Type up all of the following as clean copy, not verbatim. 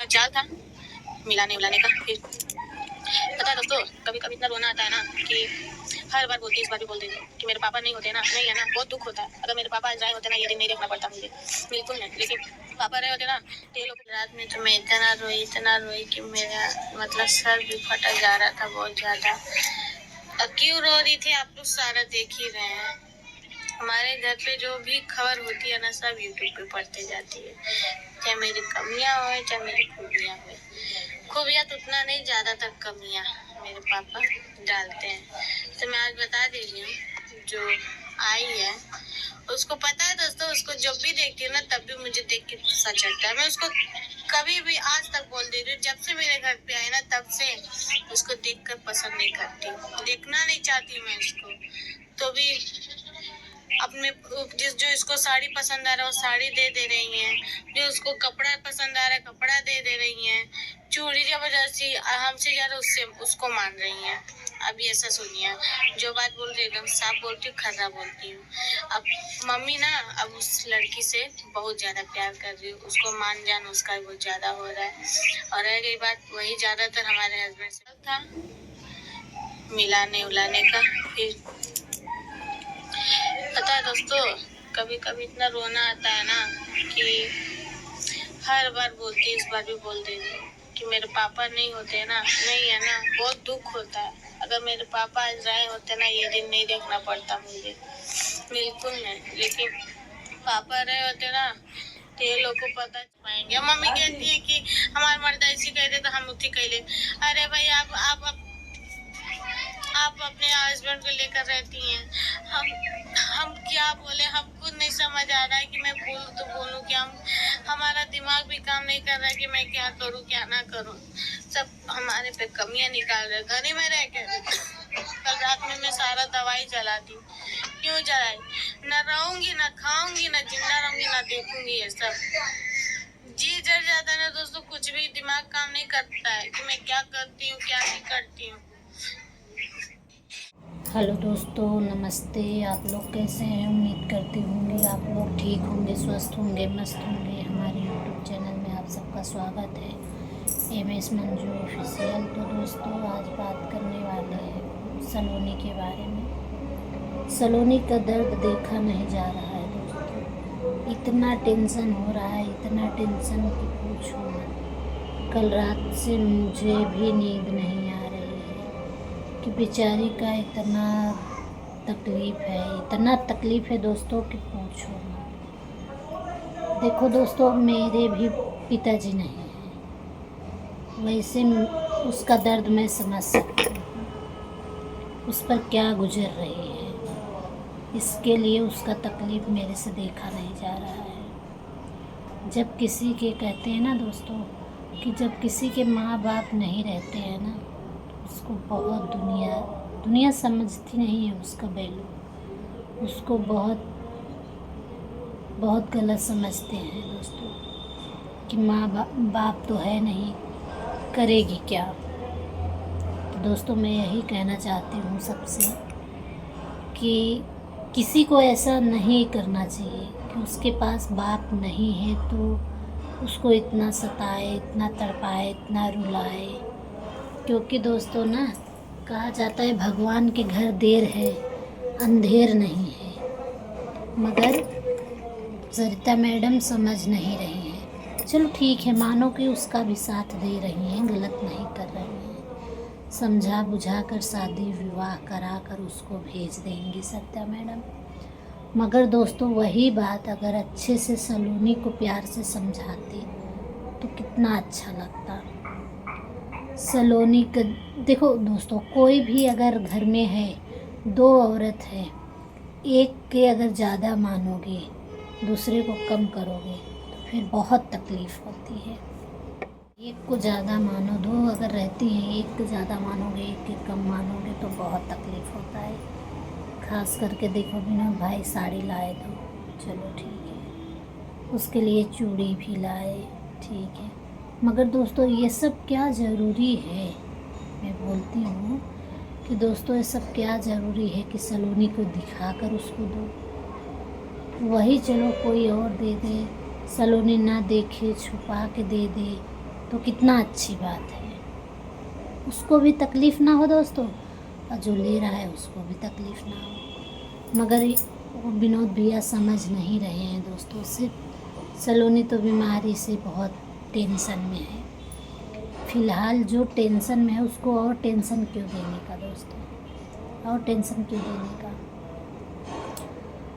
चाल था मिलाने उलाने का। फिर पता है दोस्तों, कभी कभी इतना रोना आता है ना कि हर बार बोलती, इस बार भी बोल देती कि मेरे पापा नहीं होते ना, नहीं है ना, बहुत दुख होता है। अगर मेरे पापा आज आए होते ना, ये दिन नहीं देखना पड़ता मुझे, बिल्कुल नहीं। लेकिन पापा रहे होते ना तो ये लोग। रात में तो मैं इतना रोई कि मेरा मतलब सर भी फटा जा रहा था बहुत ज्यादा। अब क्यों रो रही थी आप लोग सारा देख ही रहे हैं। हमारे घर पे जो भी खबर होती है ना, सब यूट्यूब पे पढ़ते जाती है, चाहे मेरी कमियां हो चाहे मेरी खूबियां हो। खूबियां तो उतना नहीं, ज्यादातर कमियां मेरे पापा डालते हैं। तो मैं आज बता दे रही हूँ, जो आई है उसको पता है दोस्तों। उसको जब भी देखती हूँ ना तब भी मुझे देख के गुस्सा चढ़ता है। मैं उसको कभी भी आज तक बोल दे रही हूँ, जब से मेरे घर पे आई ना तब से उसको देखकर पसंद नहीं करती, देखना नहीं चाहती मैं उसको। तो भी अपने जो इसको साड़ी पसंद आ रहा है वो साड़ी दे रही हैं, जो उसको कपड़ा पसंद आ रहा है कपड़ा दे रही हैं, चूड़ी जबरदस्ती हमसे ज्यादा उससे उसको मान रही हैं। अभी ऐसा सुनिए, जो बात बोल रही एकदम साफ बोलती हूँ, खर्रा बोलती हूँ। अब मम्मी ना अब उस लड़की से बहुत ज्यादा प्यार कर रही हूँ, उसको मान जान उसका बहुत ज्यादा हो रहा है। और रह गई बात वही ज्यादातर हमारे हस्बैंड से था मिलाने उलाने का। फिर पता है दोस्तों, कभी कभी इतना रोना आता है ना कि हर बार बोलती, इस बार भी बोल देती कि मेरे पापा नहीं होते ना, नहीं है ना, बहुत दुख होता है। अगर मेरे पापा आज आए होते ना, ये दिन नहीं देखना पड़ता मुझे, बिल्कुल नहीं। लेकिन पापा रहे होते ना तो ये लोग को पता पाएंगे। मम्मी कहती है कि हमारे मर्द ऐसी कहते तो हम उठी कह ले। अरे भाई आप अपने हस्बैंड को लेकर रहती हैं, हम क्या बोले, हम खुद नहीं समझ आ रहा है कि मैं बोलूं तो बोलूं क्या। हमारा दिमाग भी काम नहीं कर रहा है कि मैं क्या करूं क्या ना करूं। सब हमारे पे कमियां निकाल रहे। घर ही में रह के कल रात में मैं सारा दवाई जला दी। क्यों जलाई? न रहूंगी, न खाऊंगी, न जिंदा रहूंगी, न देखूंगी ये सब। जी जड़ जाता है ना दोस्तों, कुछ भी दिमाग काम नहीं करता है कि मैं क्या करती हूँ क्या नहीं करती हूँ। हेलो दोस्तों, नमस्ते। आप लोग कैसे हैं? उम्मीद करती होंगे आप लोग ठीक होंगे, स्वस्थ होंगे, मस्त होंगे। हमारे यूट्यूब चैनल में आप सबका स्वागत है, MS मंजू ऑफिशियल। तो दोस्तों, आज बात करने वाले हैं सलोनी के बारे में। सलोनी का दर्द देखा नहीं जा रहा है दोस्तों। इतना टेंशन हो रहा है, इतना टेंशन कि पूछो मत। कल रात से मुझे भी नींद नहीं आ रही है कि बेचारी का इतना तकलीफ़ है दोस्तों कि पूछो मत। देखो दोस्तों, मेरे भी पिताजी नहीं हैं, वैसे उसका दर्द मैं समझ सकती हूँ, उस पर क्या गुजर रही है। इसके लिए उसका तकलीफ़ मेरे से देखा नहीं जा रहा है। जब किसी के कहते हैं ना दोस्तों कि जब किसी के माँ बाप नहीं रहते हैं ना, उसको बहुत दुनिया समझती नहीं है उसका वैल्यू। उसको बहुत बहुत गलत समझते हैं दोस्तों कि माँ बाप तो है नहीं, करेगी क्या। तो दोस्तों, मैं यही कहना चाहती हूँ सबसे कि किसी को ऐसा नहीं करना चाहिए कि उसके पास बाप नहीं है तो उसको इतना सताए, इतना तड़पाए, इतना रुलाए। क्योंकि दोस्तों ना, कहा जाता है भगवान के घर देर है अंधेर नहीं है। मगर सरिता मैडम समझ नहीं रही हैं। चलो ठीक है, मानो कि उसका भी साथ दे रही हैं, गलत नहीं कर रही हैं। समझा बुझा कर शादी विवाह करा कर उसको भेज देंगी सरिता मैडम। मगर दोस्तों, वही बात अगर अच्छे से सलोनी को प्यार से समझाती तो कितना अच्छा लगता। सलोनी का देखो दोस्तों, कोई भी अगर घर में है, दो औरत है, एक के अगर ज़्यादा मानोगे, दूसरे को कम करोगे तो फिर बहुत तकलीफ़ होती है। एक को ज़्यादा मानो, दो अगर रहती हैं, एक को ज़्यादा मानोगे, एक के कम मानोगे तो बहुत तकलीफ़ होता है। खास करके देखो विनोद भाई साड़ी लाए तो चलो ठीक है, उसके लिए चूड़ी भी लाए, ठीक है। मगर दोस्तों, ये सब क्या ज़रूरी है? मैं बोलती हूँ कि दोस्तों, ये सब क्या ज़रूरी है कि सलोनी को दिखाकर उसको दो। वही चलो कोई और दे दे, सलोनी ना देखे छुपा के दे दे, तो कितना अच्छी बात है। उसको भी तकलीफ़ ना हो दोस्तों, और जो ले रहा है उसको भी तकलीफ़ ना हो। मगर वो विनोद भैया समझ नहीं रहे हैं दोस्तों। सिर्फ सलोनी तो बीमारी से बहुत टेंशन में है फ़िलहाल। जो टेंशन में है उसको और टेंशन क्यों देने का दोस्तों, और टेंशन क्यों देने का।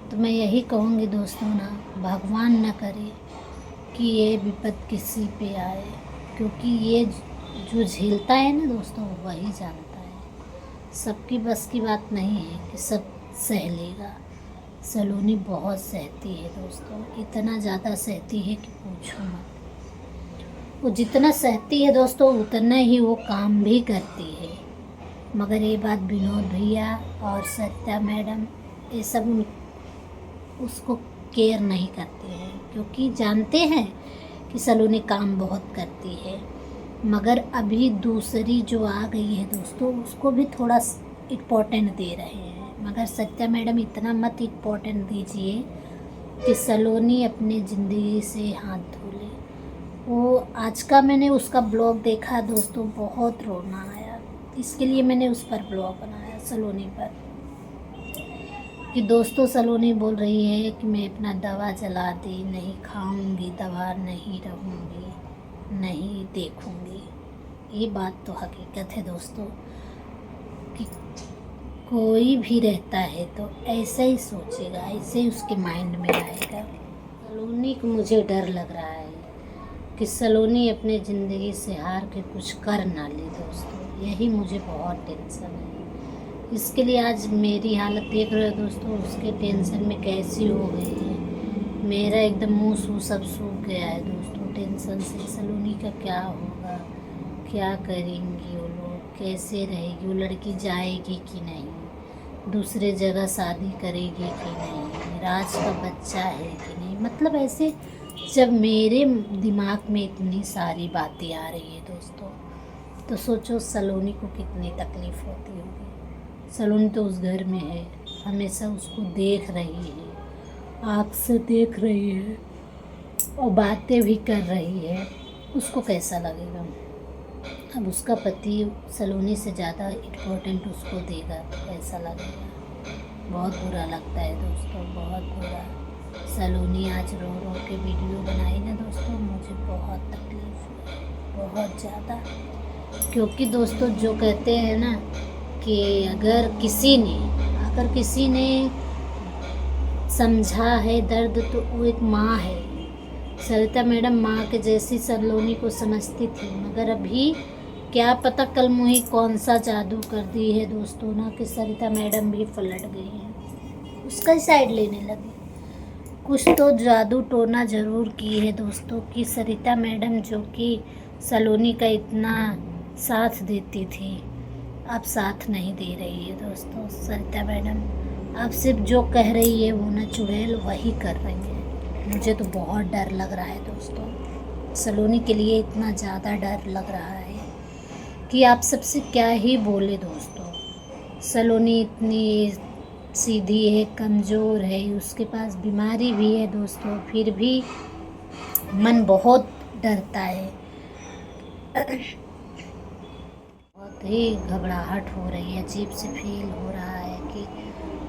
तो मैं यही कहूँगी दोस्तों ना, भगवान न करे कि ये विपद किसी पे आए, क्योंकि ये जो झेलता है ना दोस्तों वही जानता है। सबकी बस की बात नहीं है कि सब सह लेगा। सलोनी बहुत सहती है दोस्तों, इतना ज़्यादा सहती है कि पूछो मत। वो जितना सहती है दोस्तों उतना ही वो काम भी करती है। मगर ये बात विनोद भैया और सरिता मैडम ये सब उसको केयर नहीं करते हैं, क्योंकि जानते हैं कि सलोनी काम बहुत करती है। मगर अभी दूसरी जो आ गई है दोस्तों उसको भी थोड़ा इम्पोर्टेंट दे रहे हैं। मगर सरिता मैडम इतना मत इम्पोर्टेंट दीजिए कि सलोनी अपनी ज़िंदगी से हाथ धो ले। वो आज का मैंने उसका ब्लॉग देखा दोस्तों, बहुत रोना आया। इसके लिए मैंने उस पर ब्लॉग बनाया सलोनी पर, कि दोस्तों सलोनी बोल रही है कि मैं अपना दवा जला दी, नहीं खाऊंगी दवा, नहीं रहूंगी, नहीं देखूंगी। ये बात तो हकीकत है दोस्तों कि कोई भी रहता है तो ऐसा ही सोचेगा, ऐसे ही उसके माइंड में आएगा। सलोनी को मुझे डर लग रहा है कि सलोनी अपने ज़िंदगी से हार के कुछ कर ना ले दोस्तों, यही मुझे बहुत टेंशन है। इसके लिए आज मेरी हालत देख रहे हो दोस्तों, उसके टेंशन में कैसी हो गई है। मेरा एकदम मुंह सूख सब सूख गया है दोस्तों टेंशन से। सलोनी का क्या होगा, क्या करेंगी वो लोग, कैसे रहेगी वो लड़की, जाएगी कि नहीं, दूसरे जगह शादी करेगी कि नहीं, राज का बच्चा है कि नहीं। मतलब ऐसे जब मेरे दिमाग में इतनी सारी बातें आ रही है दोस्तों, तो सोचो सलोनी को कितनी तकलीफ़ होती होगी। सलोनी तो उस घर में है, हमेशा उसको देख रही है, आँख से देख रही है और बातें भी कर रही है। उसको कैसा लगेगा। अब उसका पति सलोनी से ज़्यादा इम्पोर्टेंट उसको देगा तो कैसा लगेगा। बहुत बुरा लगता है दोस्तों, बहुत बुरा। सलोनी आज रो रो के वीडियो बनाई ना दोस्तों, मुझे बहुत तकलीफ़ हुई, बहुत ज़्यादा। क्योंकि दोस्तों जो कहते हैं ना कि अगर किसी ने समझा है दर्द तो वो एक माँ है। सरिता मैडम माँ के जैसी सलोनी को समझती थी, मगर अभी क्या पता कल मुही कौन सा जादू कर दी है दोस्तों ना, कि सरिता मैडम भी पलट गई हैं, उसका ही साइड लेने लगी। कुछ तो जादू टोना ज़रूर की है दोस्तों, कि सरिता मैडम जो कि सलोनी का इतना साथ देती थी अब साथ नहीं दे रही है दोस्तों। सरिता मैडम अब सिर्फ जो कह रही है वो ना चुड़ैल वही कर रही है। मुझे तो बहुत डर लग रहा है दोस्तों, सलोनी के लिए इतना ज़्यादा डर लग रहा है कि आप सबसे क्या ही बोले दोस्तों। सलोनी इतनी सीधी है, कमज़ोर है, उसके पास बीमारी भी है दोस्तों, फिर भी मन बहुत डरता है। बहुत ही घबराहट हो रही है, अजीब से फील हो रहा है कि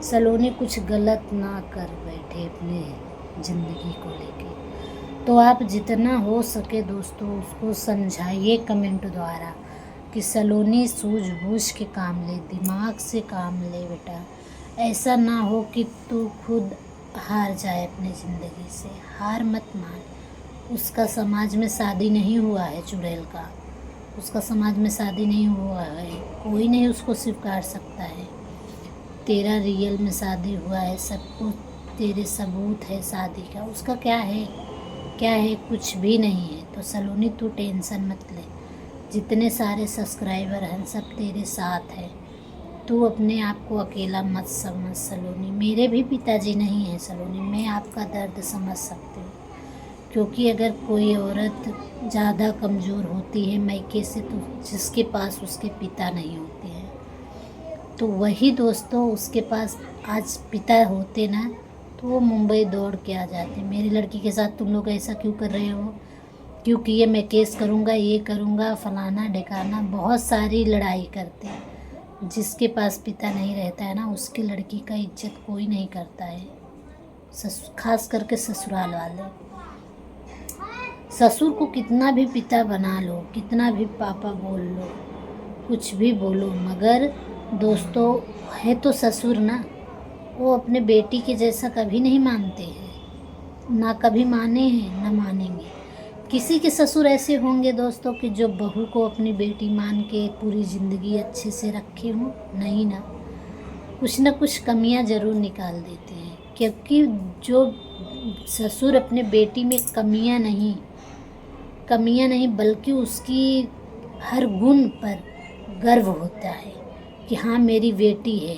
सलोनी कुछ गलत ना कर बैठे अपने ज़िंदगी को लेके। तो आप जितना हो सके दोस्तों उसको समझाइए कमेंट द्वारा कि सलोनी सूझबूझ के काम ले, दिमाग से काम ले बेटा। ऐसा ना हो कि तू खुद हार जाए अपनी ज़िंदगी से। हार मत मान। उसका समाज में शादी नहीं हुआ है चुड़ैल का, उसका समाज में शादी नहीं हुआ है, कोई नहीं उसको स्वीकार सकता है। तेरा रियल में शादी हुआ है, सब कुछ तेरे सबूत है शादी का, उसका क्या है, क्या है, कुछ भी नहीं है। तो सलोनी तू टेंशन मत ले, जितने सारे सब्सक्राइबर हैं सब तेरे साथ है। तू अपने आप को अकेला मत समझ सलोनी। मेरे भी पिताजी नहीं हैं सलोनी, मैं आपका दर्द समझ सकती हूँ। क्योंकि अगर कोई औरत ज़्यादा कमज़ोर होती है मायके से, तो जिसके पास उसके पिता नहीं होते हैं, तो वही दोस्तों उसके पास आज पिता होते ना तो वो मुंबई दौड़ के आ जाते। मेरी लड़की के साथ तुम लोग ऐसा क्यों कर रहे हो क्योंकि ये मैं केस करूँगा, ये करूँगा, फलाना ढिकाना, बहुत सारी लड़ाई करते हैं। जिसके पास पिता नहीं रहता है ना, उसकी लड़की का इज्जत कोई नहीं करता है, खास करके ससुराल वाले। ससुर को कितना भी पिता बना लो, कितना भी पापा बोल लो, कुछ भी बोलो, मगर दोस्तों है तो ससुर ना, वो अपने बेटी के जैसा कभी नहीं मानते हैं, ना कभी माने हैं ना मानेंगे। किसी के ससुर ऐसे होंगे दोस्तों कि जो बहू को अपनी बेटी मान के पूरी ज़िंदगी अच्छे से रखे हों? नहीं ना, कुछ ना कुछ कमियां ज़रूर निकाल देते हैं। क्योंकि जो ससुर अपने बेटी में कमियां नहीं बल्कि उसकी हर गुण पर गर्व होता है कि हाँ मेरी बेटी है,